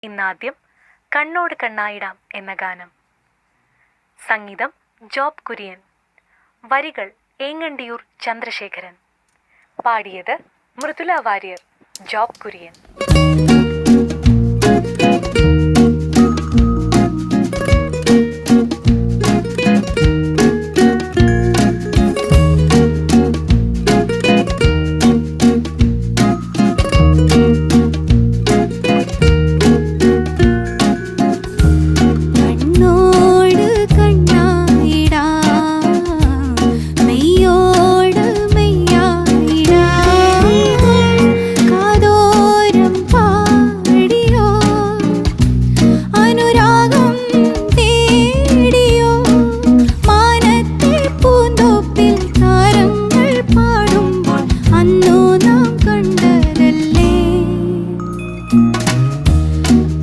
ഇന്നാദ്യം കണ്ണോട് കണ്ണായിടാം എന്ന ഗാനം. സംഗീതം ജോബ് കുര്യൻ. വരികൾ ഏങ്ങണ്ടിയൂർ ചന്ദ്രശേഖരൻ. പാടിയത് മൃദുല വാര്യർ, ജോബ് കുര്യൻ.